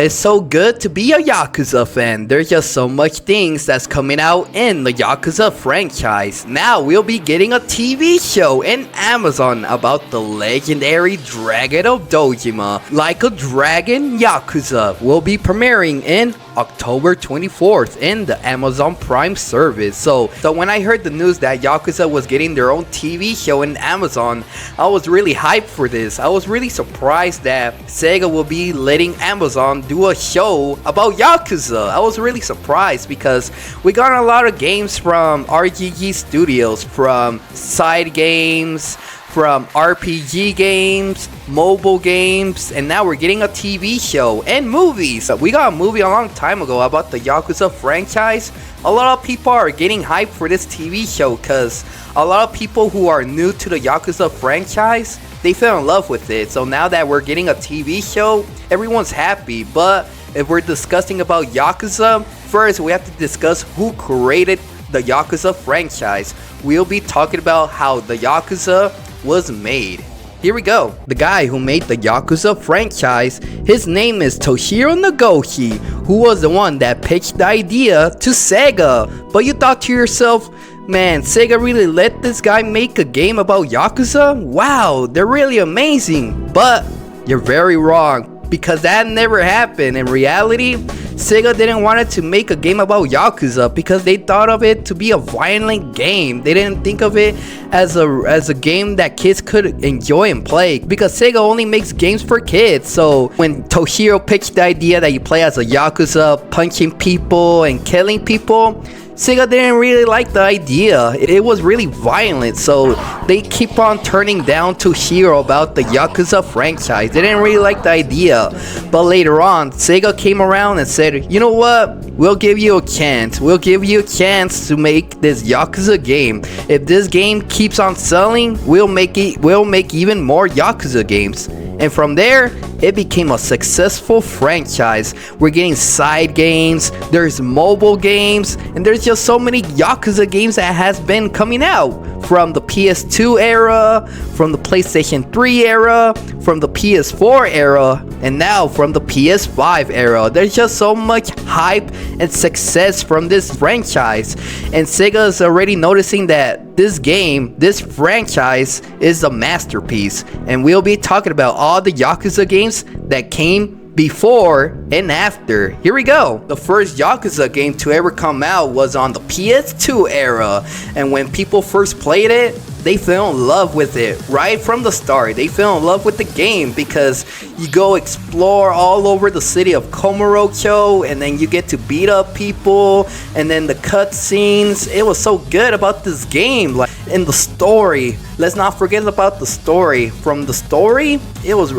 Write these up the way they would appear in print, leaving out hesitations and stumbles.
It's so good to be a Yakuza fan. There's just so much things that's coming out in the Yakuza franchise. Now we'll be getting a TV show in Amazon about the legendary Dragon of Dojima. Like a Dragon, Yakuza will be premiering in October 24th in the Amazon Prime service. So when I heard the news that Yakuza was getting their own TV show in Amazon, I was really hyped for this. I was really surprised that Sega will be letting Amazon do a show about Yakuza. I was really surprised because we got a lot of games from RGG Studios, from side games, from RPG games, mobile games, and now we're getting a TV show and movies. We got a movie a long time ago about the Yakuza franchise. A lot of people are getting hyped for this TV show because a lot of people who are new to the Yakuza franchise, they fell in love with it. So now that we're getting a TV show, everyone's happy. But if we're discussing about Yakuza, first we have to discuss who created the Yakuza franchise. We'll be talking about how the Yakuza was made. Here we go. The guy who made the Yakuza franchise, his name is Toshiro Nagoshi, who was the one that pitched the idea to Sega. But you thought to yourself, man, Sega really let this guy make a game about Yakuza? Wow, they're really amazing. But you're very wrong, because that never happened. In reality, Sega didn't want it to make a game about Yakuza because they thought of it to be a violent game. They didn't think of it as a game that kids could enjoy and play, because Sega only makes games for kids. So when Toshiro pitched the idea that you play as a Yakuza, punching people and killing people, Sega didn't really like the idea. It was really violent, so they keep on turning down Toshiro about the Yakuza franchise. They didn't really like the idea. But later on, Sega came around and said, you know what? We'll give you a chance. We'll give you a chance to make this Yakuza game. If this game keeps on selling, we'll make even more Yakuza games. And from there, it became a successful franchise. We're getting side games, there's mobile games, and there's just so many Yakuza games that has been coming out. From the PS2 era, from the PlayStation 3 era, from the PS4 era, and now from the PS5 era. There's just so much hype and success from this franchise. And Sega is already noticing that this game, this franchise, is a masterpiece. And we'll be talking about all the Yakuza games that came before and after. Here we go. The first Yakuza game to ever come out was on the PS2 era, and when people first played it, they fell in love with it right from the start. They fell in love with the game because you go explore all over the city of Komorocho, and then you get to beat up people, and then the cutscenes. It was so good about this game. Like in the story, let's not forget about the story. From the story, it was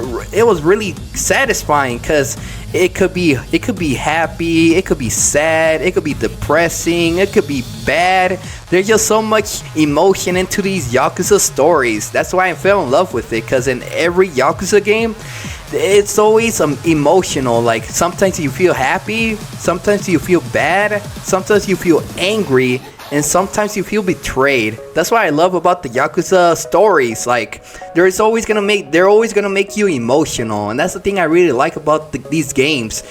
really satisfying because it could be happy, it could be sad, it could be depressing, it could be bad. There's just so much emotion into these Yakuza stories. That's why I fell in love with it, because in every Yakuza game, it's always emotional. Like sometimes you feel happy, sometimes you feel bad, sometimes you feel angry, and sometimes you feel betrayed. That's what I love about the Yakuza stories. Like they're always gonna make you emotional, and that's the thing I really like about these games.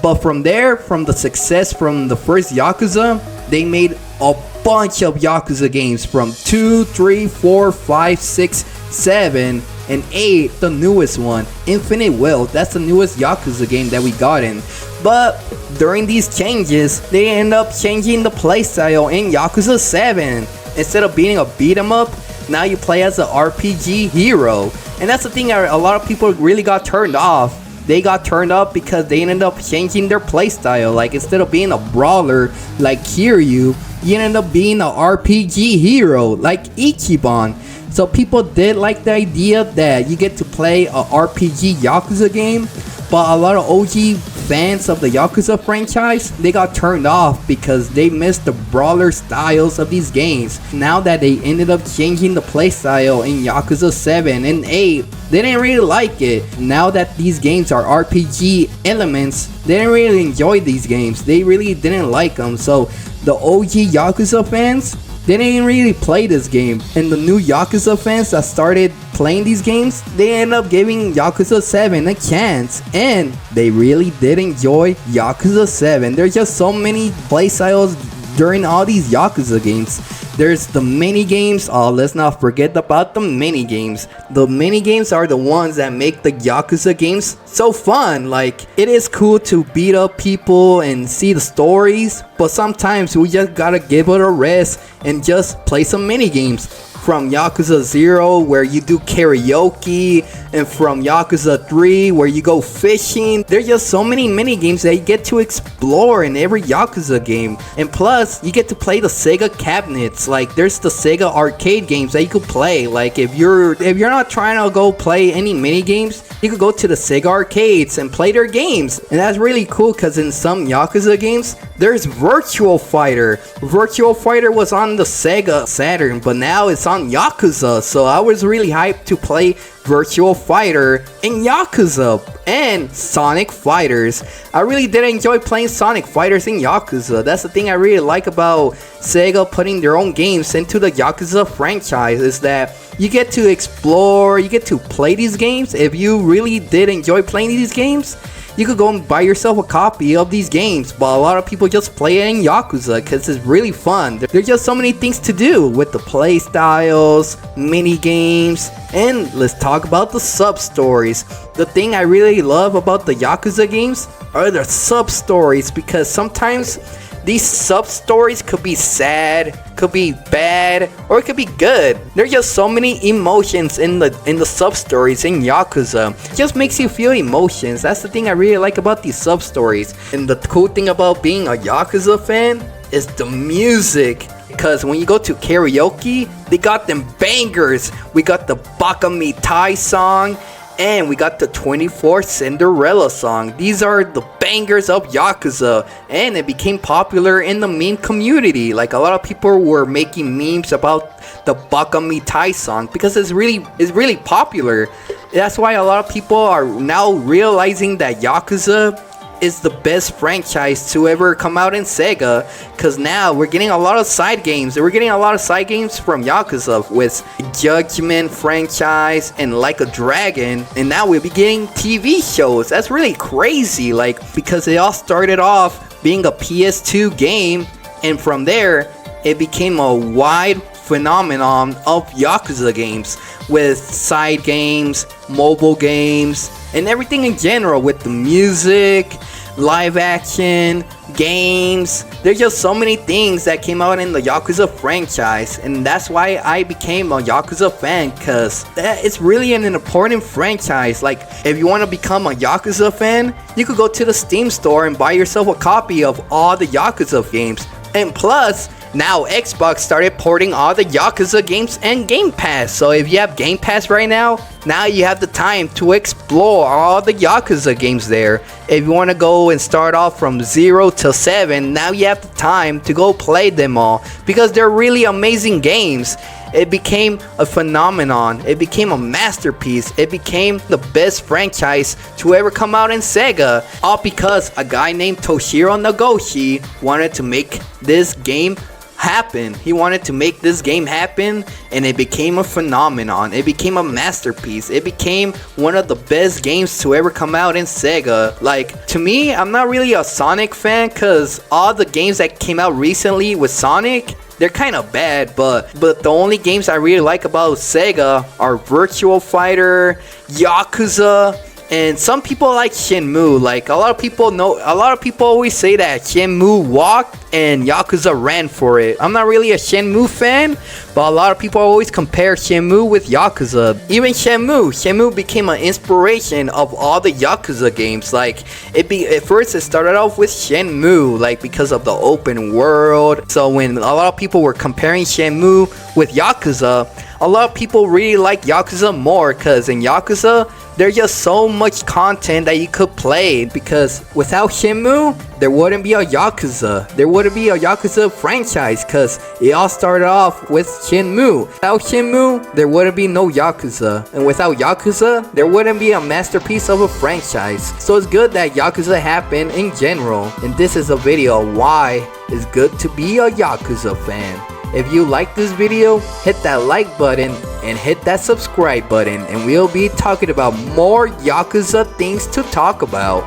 But from there, from the success from the first Yakuza, they made a bunch of Yakuza games from 2, 3, 4, 5, 6, 7, and 8, the newest one, Infinite Wealth. That's the newest Yakuza game that we got in. But during these changes, they end up changing the playstyle in Yakuza 7. Instead of being a beat 'em up, now you play as an RPG hero. And that's the thing, a lot of people really got turned off. They got turned off because they ended up changing their playstyle. Like instead of being a brawler like Kiryu, you end up being an RPG hero like Ichiban. So people did like the idea that you get to play a RPG Yakuza game, but a lot of OG fans of the Yakuza franchise, they got turned off because they missed the brawler styles of these games. Now that they ended up changing the playstyle in Yakuza 7 and 8, they didn't really like it. Now that these games are RPG elements, they didn't really enjoy these games. They really didn't like them. So the OG Yakuza fans, they didn't really play this game, and the new Yakuza fans that started playing these games, they end up giving Yakuza 7 a chance, and they really did enjoy Yakuza 7. There's just so many playstyles during all these Yakuza games. There's the mini games. Oh, let's not forget about the mini games. The mini games are the ones that make the Yakuza games so fun. Like, it is cool to beat up people and see the stories, but sometimes we just gotta give it a rest and just play some mini games. From Yakuza 0 where you do karaoke, and from Yakuza 3 where you go fishing. There's just so many mini games that you get to explore in every Yakuza game. And plus, you get to play the Sega cabinets. Like, there's the Sega arcade games that you could play. Like, if you're not trying to go play any mini games, you could go to the Sega arcades and play their games. And that's really cool because in some Yakuza games, there's Virtual Fighter. Virtual Fighter was on the Sega Saturn, but now it's on Yakuza. So I was really hyped to play Virtual Fighter in Yakuza and Sonic Fighters. I really did enjoy playing Sonic Fighters in Yakuza. That's the thing I really like about Sega putting their own games into the Yakuza franchise, is that you get to explore, you get to play these games. If you really did enjoy playing these games, you could go and buy yourself a copy of these games, but a lot of people just play it in Yakuza because it's really fun. There's just so many things to do with the play styles, mini games, and let's talk about the sub-stories. The thing I really love about the Yakuza games are the sub-stories, because sometimes these sub-stories could be sad, could be bad, or it could be good. There's just so many emotions in the sub-stories in Yakuza. It just makes you feel emotions. That's the thing I really like about these sub-stories. And the cool thing about being a Yakuza fan is the music. Because when you go to karaoke, they got them bangers. We got the Baka Mitai song, and we got the 24 Cinderella song. These are the bangers of Yakuza, and it became popular in the meme community. Like, a lot of people were making memes about the Baka Mitai song because it's really popular. That's why a lot of people are now realizing that Yakuza is the best franchise to ever come out in Sega, because now we're getting a lot of side games. We're getting a lot of side games from Yakuza with Judgment franchise and Like a Dragon, and now we'll be getting TV shows. That's really crazy, like, because it all started off being a PS2 game, and from there it became a wide phenomenon of Yakuza games with side games, mobile games, and everything in general, with the music, live action, games. There's just so many things that came out in the Yakuza franchise, and that's why I became a Yakuza fan, because it's really an important franchise. Like, if you want to become a Yakuza fan, you could go to the Steam store and buy yourself a copy of all the Yakuza games. And plus, now Xbox started porting all the Yakuza games and Game Pass. So if you have Game Pass right now you have the time to explore all the Yakuza games there. If you want to go and start off from 0 to 7, now you have the time to go play them all, because they're really amazing games. It became a phenomenon. It became a masterpiece. It became the best franchise to ever come out in Sega. All because a guy named Toshiro Nagoshi wanted to make this game happen. He wanted to make this game happen, and it became a phenomenon. It became a masterpiece. It became one of the best games to ever come out in Sega. Like, to me, I'm not really a Sonic fan, because all the games that came out recently with Sonic, they're kind of bad, but the only games I really like about Sega are Virtual Fighter, Yakuza, and some people like Shenmue. Like, a lot of people always say that Shenmue walked and Yakuza ran for it. I'm not really a Shenmue fan, but a lot of people always compare Shenmue with Yakuza. Even Shenmue became an inspiration of all the Yakuza games. Like, at first it started off with Shenmue, like, because of the open world. So when a lot of people were comparing Shenmue with Yakuza, a lot of people really like Yakuza more, because in Yakuza, there's just so much content that you could play, because without Shenmue, there wouldn't be a Yakuza. There wouldn't be a Yakuza franchise, because it all started off with Shenmue. Without Shenmue, there wouldn't be no Yakuza. And without Yakuza, there wouldn't be a masterpiece of a franchise. So it's good that Yakuza happened in general. And this is a video on why it's good to be a Yakuza fan. If you like this video, hit that like button and hit that subscribe button, and we'll be talking about more Yakuza things to talk about.